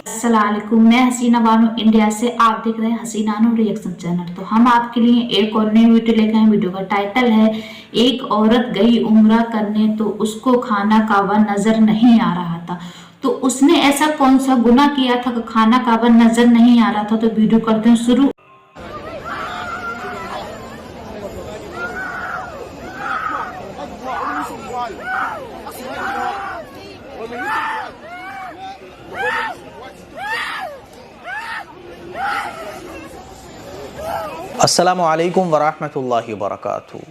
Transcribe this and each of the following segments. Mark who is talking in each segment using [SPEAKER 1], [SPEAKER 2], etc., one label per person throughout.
[SPEAKER 1] अस्सलाम वालेकुम, मैं हसीना बानो इंडिया से। आप देख रहे हैं हसीनानो रिएक्शन चैनल। तो हम आपके लिए एक और नई वीडियो लेकर आए। वीडियो का टाइटल है एक औरत गई उम्रा करने तो उसको खाना काबा नजर नहीं आ रहा था। तो उसने ऐसा कौन सा गुनाह किया था कि खाना काबा नजर नहीं आ रहा था। तो वीडियो करते हैं शुरू।
[SPEAKER 2] अस्सलामु अलैकुम वरहमतुल्लाहि वबरकातुहू।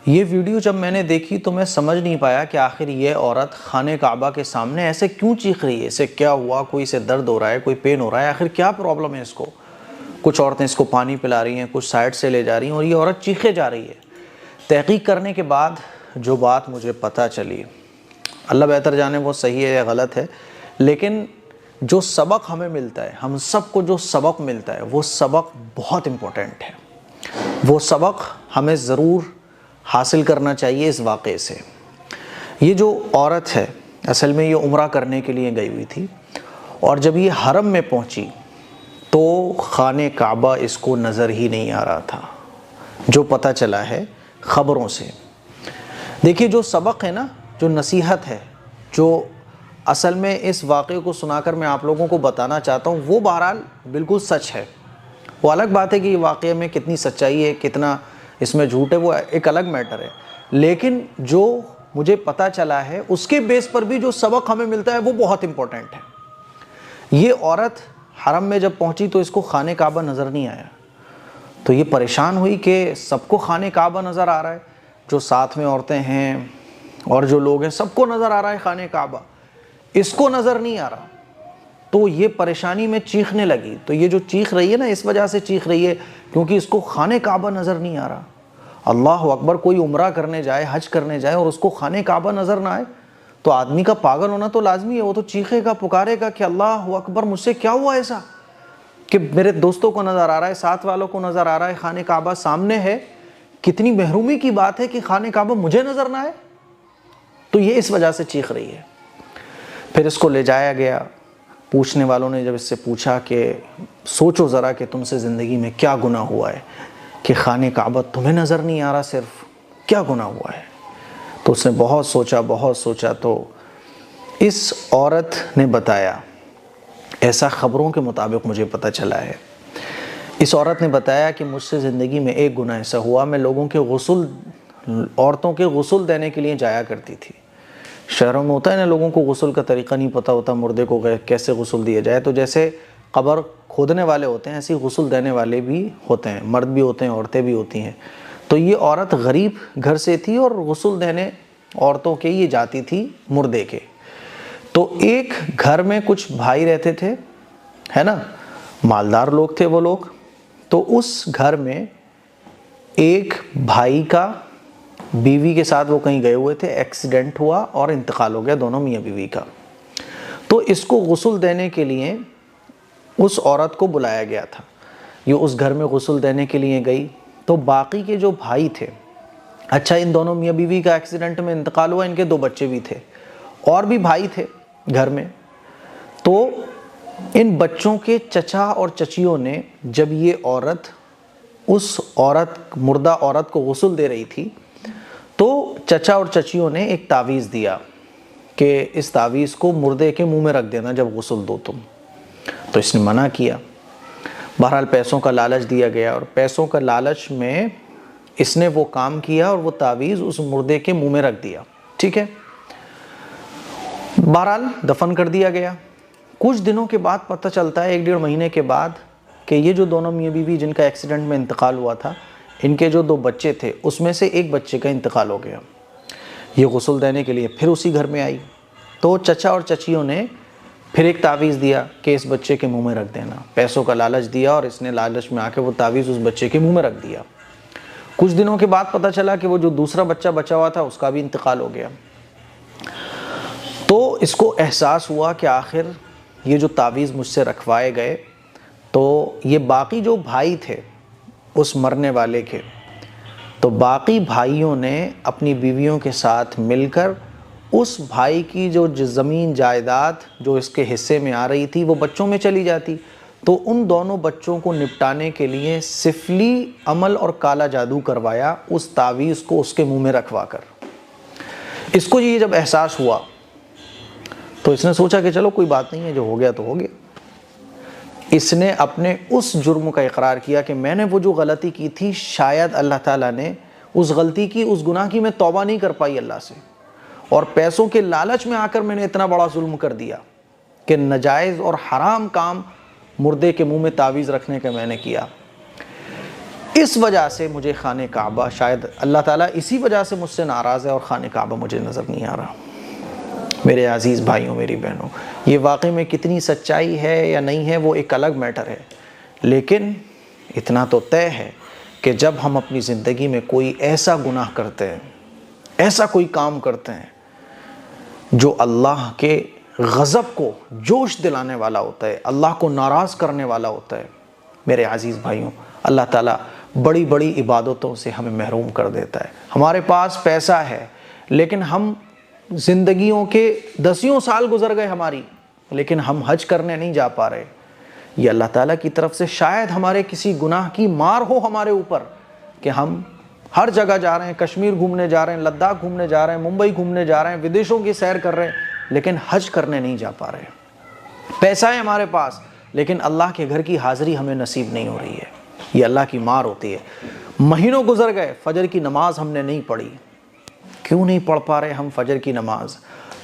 [SPEAKER 2] ये वीडियो जब मैंने देखी तो मैं समझ नहीं पाया कि आखिर ये औरत खाने काबा के सामने ऐसे क्यों चीख रही है। इसे क्या हुआ? कोई इसे दर्द हो रहा है, कोई पेन हो रहा है, आखिर क्या प्रॉब्लम है इसको? कुछ औरतें इसको पानी पिला रही हैं, कुछ साइड से ले जा रही हैं और ये औरत चीखे जा रही है। तहकीक करने के बाद जो बात मुझे पता चली, अल्लाह बेहतर जाने वो सही है या गलत है, लेकिन जो सबक हमें मिलता है, हम सबको जो सबक मिलता है, वो सबक बहुत इम्पोर्टेंट है। वो सबक हमें ज़रूर हासिल करना चाहिए इस वाक़े से। ये जो औरत है असल में ये उम्रा करने के लिए गई हुई थी और जब ये हरम में पहुंची तो खाने काबा इसको नज़र ही नहीं आ रहा था, जो पता चला है ख़बरों से। देखिए जो सबक है ना, जो नसीहत है, जो असल में इस वाक़े को सुनाकर मैं आप लोगों को बताना चाहता हूँ, वो बहरहाल बिल्कुल सच है। वो अलग बात है कि ये वाक़े में कितनी सच्चाई है, कितना इसमें झूठ है, वो एक अलग मैटर है। लेकिन जो मुझे पता चला है उसके बेस पर भी जो सबक हमें मिलता है वो बहुत इम्पोर्टेंट है। ये औरत हरम में जब पहुंची तो इसको खाने काबा नज़र नहीं आया, तो ये परेशान हुई कि सबको खाने काबा नज़र आ रहा है, जो साथ में औरतें हैं और जो लोग हैं सबको नज़र आ रहा है खाने काबा, इसको नज़र नहीं आ रहा। तो ये परेशानी में चीखने लगी। तो ये जो चीख रही है ना, इस वजह से चीख रही है क्योंकि इसको खाने काबा नज़र नहीं आ रहा। अल्लाह अकबर, कोई उम्रा करने जाए, हज करने जाए और उसको खाने काबा नज़र ना आए तो आदमी का पागल होना तो लाजमी है। वो तो चीखेगा, पुकारेगा कि अल्लाह अकबर, मुझसे क्या हुआ ऐसा कि मेरे दोस्तों को नज़र आ रहा है, साथ वालों को नज़र आ रहा है, खाने काबा सामने है, कितनी महरूमी की बात है कि खाने काबा मुझे नज़र ना आए। तो ये इस वजह से चीख रही है। फिर इसको ले जाया गया। पूछने वालों ने जब इससे पूछा कि सोचो ज़रा कि तुमसे ज़िंदगी में क्या गुनाह हुआ है कि खाने काबा तुम्हें नज़र नहीं आ रहा, सिर्फ क्या गुनाह हुआ है? तो उसने बहुत सोचा तो इस औरत ने बताया, ऐसा ख़बरों के मुताबिक मुझे पता चला है, इस औरत ने बताया कि मुझसे ज़िंदगी में एक गुनाह ऐसा हुआ, मैं लोगों के औरतों के गुस्ल देने के लिए जाया करती थी। शहरों में होता है ना, लोगों को गुस्ल का तरीक़ा नहीं पता होता, मुर्दे को कैसे गुस्ल दिया जाए। तो जैसे कब्र खोदने वाले होते हैं, ऐसे ही गुस्ल देने वाले भी होते हैं, मर्द भी होते हैं, औरतें भी होती हैं। तो ये औरत गरीब घर से थी और गुस्ल देने औरतों के ये जाती थी मुर्दे के। तो एक घर में कुछ भाई रहते थे, है ना, मालदार लोग थे वो लोग। तो उस घर में एक भाई का बीवी के साथ वो कहीं गए हुए थे, एक्सीडेंट हुआ और इंतकाल हो गया दोनों मियाँ बीवी का। तो इसको गुस्ल देने के लिए उस औरत को बुलाया गया था। ये उस घर में गुस्ल देने के लिए गई। तो बाकी के जो भाई थे, अच्छा इन दोनों मियाँ बीवी का एक्सीडेंट में इंतकाल हुआ, इनके 2 बच्चे भी थे और भी भाई थे घर में। तो इन बच्चों के चचा और चचियों ने जब ये औरत मुर्दा औरत को गुस्ल दे रही थी तो चचा और चचियों ने एक तावीज़ दिया कि इस तावीज़ को मुर्दे के मुंह में रख देना जब गुस्ल दो तुम। तो इसने मना किया। बहरहाल पैसों का लालच दिया गया और पैसों का लालच में इसने वो काम किया और वो तावीज़ उस मुर्दे के मुंह में रख दिया। ठीक है, बहरहाल दफन कर दिया गया। कुछ दिनों के बाद पता चलता है, 1-1.5 महीने के बाद, कि ये जो दोनों मियाँ बीवी जिनका एक्सीडेंट में इंतकाल हुआ था, इनके जो 2 बच्चे थे उसमें से एक बच्चे का इंतकाल हो गया। ये गुस्ल देने के लिए फिर उसी घर में आई। तो चचा और चचियों ने फिर एक तावीज़ दिया कि इस बच्चे के मुंह में रख देना। पैसों का लालच दिया और इसने लालच में आके वो तावीज़ उस बच्चे के मुंह में रख दिया। कुछ दिनों के बाद पता चला कि वो जो दूसरा बच्चा बचा हुआ था उसका भी इंतकाल हो गया। तो इसको एहसास हुआ कि आखिर ये जो तावीज़ मुझसे रखवाए गए, तो ये बाकी जो भाई थे उस मरने वाले के, तो बाकी भाइयों ने अपनी बीवियों के साथ मिलकर उस भाई की जो ज़मीन जायदाद जो इसके हिस्से में आ रही थी वो बच्चों में चली जाती। तो उन दोनों बच्चों को निपटाने के लिए सिफली अमल और काला जादू करवाया उस तावीज़ को उसके मुंह में रखवा कर। इसको ये जब एहसास हुआ तो इसने सोचा कि चलो कोई बात नहीं है, जो हो गया तो हो गया। इसने अपने उस जुर्म का इकरार किया कि मैंने वो जो गलती की थी, शायद अल्लाह ताला ने उस गलती की, उस गुनाह की मैं तौबा नहीं कर पाई अल्लाह से, और पैसों के लालच में आकर मैंने इतना बड़ा जुल्म कर दिया कि नाजायज़ और हराम काम मुर्दे के मुंह में तावीज़ रखने का मैंने किया। इस वजह से मुझे खाने काबा, शायद अल्लाह ताला इसी वजह से मुझसे नाराज़ है और खाने काबा मुझे नज़र नहीं आ रहा। मेरे अज़ीज़ भाइयों, मेरी बहनों, ये वाकई में कितनी सच्चाई है या नहीं है वो एक अलग मैटर है, लेकिन इतना तो तय है कि जब हम अपनी ज़िंदगी में कोई ऐसा गुनाह करते हैं, ऐसा कोई काम करते हैं जो अल्लाह के गज़ब को जोश दिलाने वाला होता है, अल्लाह को नाराज़ करने वाला होता है, मेरे अज़ीज़ भाइयों, अल्लाह ताला बड़ी बड़ी इबादतों से हमें महरूम कर देता है। हमारे पास पैसा है, लेकिन हम ज़िंदगियों के 10 साल गुजर गए हमारी, लेकिन हम हज करने नहीं जा पा रहे। ये अल्लाह ताला की तरफ से शायद हमारे किसी गुनाह की मार हो हमारे ऊपर कि हम हर जगह जा रहे हैं, कश्मीर घूमने जा रहे हैं, लद्दाख घूमने जा रहे हैं, मुंबई घूमने जा रहे हैं, विदेशों की सैर कर रहे हैं, लेकिन हज करने नहीं जा पा रहे। पैसा है हमारे पास, लेकिन अल्लाह के घर की हाज़िरी हमें नसीब नहीं हो रही है। ये अल्लाह की मार होती है। महीनों गुजर गए, फ़जर की नमाज हमने नहीं पढ़ी। क्यों नहीं पढ़ पा रहे हम फ़जर की नमाज?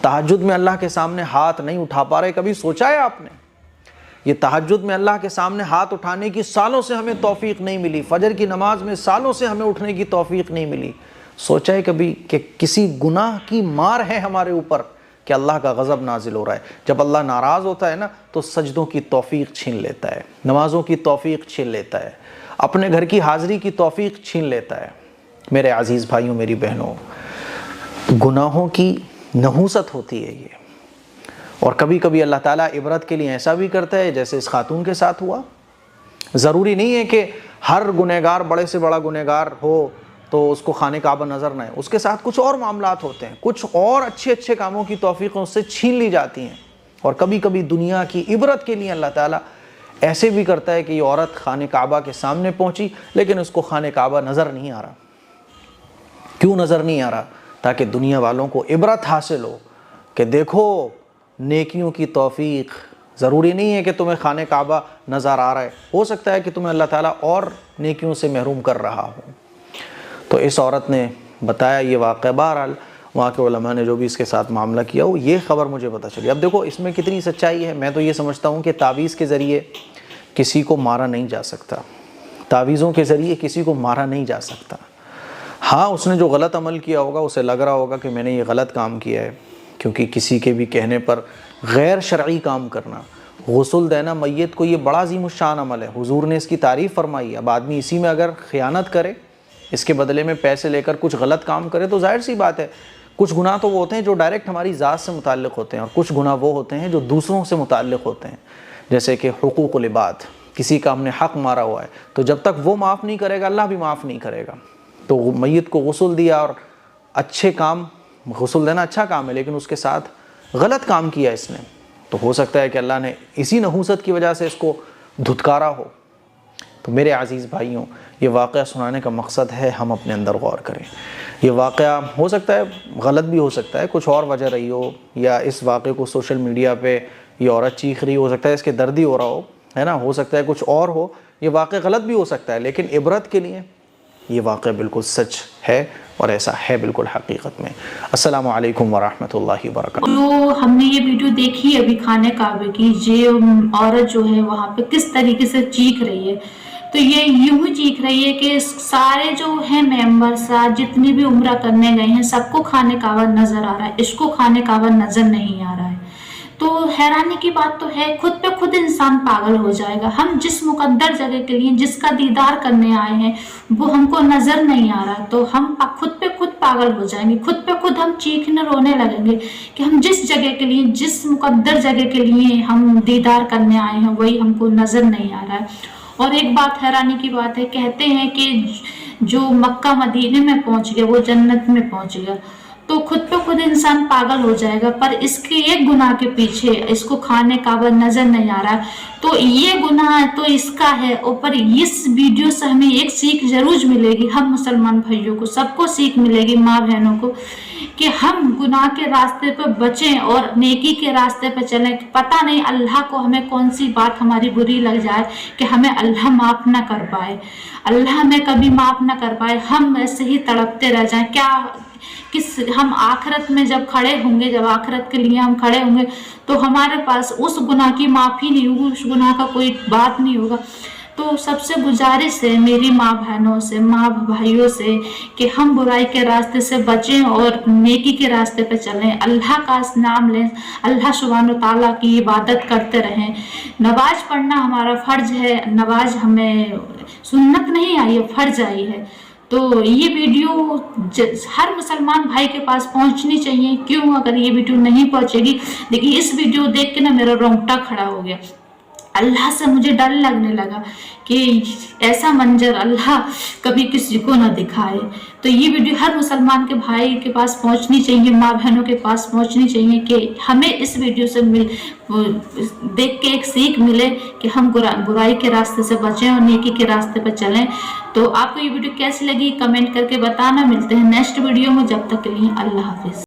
[SPEAKER 2] तहज्जुद में अल्लाह के सामने हाथ नहीं उठा पा रहे। कभी सोचा है आपने? ये तहज्जुद में अल्लाह के सामने हाथ उठाने की सालों से हमें तौफीक नहीं मिली, फ़जर की नमाज में सालों से हमें उठने की तौफीक नहीं मिली। सोचा है कभी कि किसी गुनाह की मार है हमारे ऊपर कि अल्लाह का गज़ब नाजिल हो रहा है? जब अल्लाह नाराज़ होता है ना, तो सजदों की तौफीक छीन लेता है, नमाज़ों की तौफीक छीन लेता है, अपने घर की हाज़िरी की तौफीक छीन लेता है। मेरे अज़ीज़ भाइयों, मेरी बहनों, गुनाहों की नहूसत होती है ये। और कभी कभी अल्लाह ताला इबरत के लिए ऐसा भी करता है जैसे इस खातून के साथ हुआ। ज़रूरी नहीं है कि हर गुनहगार बड़े से बड़ा गुनहगार हो तो उसको खाने काबा नज़र ना आए। उसके साथ कुछ और मामलात होते हैं, कुछ और अच्छे अच्छे कामों की तौफीक उससे छीन ली जाती हैं। और कभी कभी दुनिया की इबरत के लिए अल्लाह ताला ऐसे भी करता है कि ये औरत खाने काबा के सामने पहुंची, लेकिन उसको खाने काबा नज़र नहीं आ रहा। क्यों नज़र नहीं आ रहा? ताकि दुनिया वालों को इबरत हासिल हो कि देखो नेकियों की तौफीक। ज़रूरी नहीं है कि तुम्हें खाने काबा नज़र आ रहा है, हो सकता है कि तुम्हें अल्लाह ताला और नेकियों से महरूम कर रहा हो। तो इस औरत ने बताया ये वाक़या। बहरहाल वहाँ के उलमा ने जो भी इसके साथ मामला किया हो, ये ख़बर मुझे पता चली। अब देखो इसमें कितनी सच्चाई है। मैं तो ये समझता हूँ कि तावीज़ के ज़रिए किसी को मारा नहीं जा सकता, तावीज़ों के ज़रिए किसी को मारा नहीं जा सकता। हाँ, उसने जो गलत अमल किया होगा, उसे लग रहा होगा कि मैंने ये गलत काम किया है, क्योंकि किसी के भी कहने पर गैर शरई काम करना, गुस्ल देना मैयत को, ये बड़ा अज़ीमुश्शान अमल है। हुजूर ने इसकी तारीफ़ फरमाई। अब आदमी इसी में अगर ख़यानत करे, इसके बदले में पैसे लेकर कुछ गलत काम करे, तो जाहिर सी बात है कुछ गुनाह तो वो होते हैं जो डायरेक्ट हमारी ज़ात से मुताल्लिक़ होते हैं, और कुछ गुनाह वो होते हैं जो दूसरों से मुताल्लिक़ होते हैं। जैसे कि हुकूक़ुल इबाद, किसी का हमने हक़ मारा हुआ है, तो जब तक वो माफ़ नहीं करेगा अल्लाह भी माफ़ नहीं करेगा। तो मैयत को गुस्ल दिया, और अच्छे काम, गुस्ल देना अच्छा काम है, लेकिन उसके साथ गलत काम किया इसने, तो हो सकता है कि अल्लाह ने इसी नहूसत की वजह से इसको धुतकारा हो। तो मेरे अज़ीज़ भाइयों, ये वाक़या सुनाने का मकसद है हम अपने अंदर गौर करें। ये वाक़या हो सकता है गलत भी हो सकता है, कुछ और वजह रही हो, या इस वाक़े को सोशल मीडिया पे ये औरत चीख रही हो सकता है इसके दर्द ही हो रहा हो, है ना, हो सकता है कुछ और हो, ये वाक़या गलत भी हो सकता है, लेकिन इबरत के लिए ये वाक़या बिल्कुल सच है, और ऐसा है बिल्कुल हकीकत में। अस्सलामु अलैकुम वरहमतुल्लाहि वबरकातुहू।
[SPEAKER 1] जो हमने ये वीडियो देखी अभी खाने काबे की, ये औरत जो है वहाँ पे किस तरीके से चीख रही है, तो ये यूं ही चीख रही है कि सारे जो है मेंबर्स जितनी भी उम्रा करने गए हैं सबको खाने काबा नजर आ रहा है, इसको खाने काबा नजर नहीं आ रहा है। तो हैरानी की बात तो है, खुद पे खुद इंसान पागल हो जाएगा। हम जिस मुकद्दर जगह के लिए, जिसका दीदार करने आए हैं, वो हमको नजर नहीं आ रहा, तो हम खुद पे खुद पागल हो जाएंगे, खुद पे खुद हम चीखने रोने लगेंगे कि हम जिस जगह के लिए, जिस मुकद्दर जगह के लिए हम दीदार करने आए हैं, वही हमको नजर नहीं आ रहा है। और एक बात हैरानी की बात है, कहते हैं कि जो मक्का मदीने में पहुंच गया वो जन्नत में पहुंच गया। तो खुद पे खुद इंसान पागल हो जाएगा। पर इसके एक गुनाह के पीछे इसको खाने का नजर नहीं आ रहा, तो ये गुनाह तो इसका है। और पर इस वीडियो से हमें एक सीख जरूर मिलेगी, हम मुसलमान भाइयों को सबको सीख मिलेगी, माँ बहनों को, कि हम गुनाह के रास्ते पर बचें और नेकी के रास्ते पर चलें। पता नहीं अल्लाह को हमें कौन सी बात हमारी बुरी लग जाए कि हमें अल्लाह माफ ना कर पाए, अल्लाह हमें कभी माफ ना कर पाए, हम ऐसे ही तड़पते रह जाएं। क्या किस हम आखिरत में जब खड़े होंगे, जब आखिरत के लिए हम खड़े होंगे, तो हमारे पास उस गुनाह की माफी नहीं होगी, उस गुनाह का कोई बात नहीं होगा। तो सबसे गुजारिश है मेरी माँ बहनों से, माँ भाइयों से, कि हम बुराई के रास्ते से बचें और नेकी के रास्ते पे चलें, अल्लाह का नाम लें, अल्लाह सुब्हानो ताला की इबादत करते रहें। नमाज पढ़ना हमारा फर्ज है, नमाज हमें सुन्नत नहीं आई है, फर्ज आई है। तो ये वीडियो हर मुसलमान भाई के पास पहुंचनी चाहिए। क्यों? अगर ये वीडियो नहीं पहुंचेगी, देखिए इस वीडियो देख के ना मेरा रोंगटा खड़ा हो गया, अल्लाह से मुझे डर लगने लगा कि ऐसा मंजर अल्लाह कभी किसी को ना दिखाए। तो ये वीडियो हर मुसलमान के भाई के पास पहुंचनी चाहिए, माँ बहनों के पास पहुंचनी चाहिए, कि हमें इस वीडियो से देख के एक सीख मिले कि हम बुराई के रास्ते से बचें और नेकी के रास्ते पर चलें। तो आपको ये वीडियो कैसी लगी कमेंट करके बताना। मिलते हैं नेक्स्ट वीडियो में, जब तक के लिए अल्लाह हाफिज।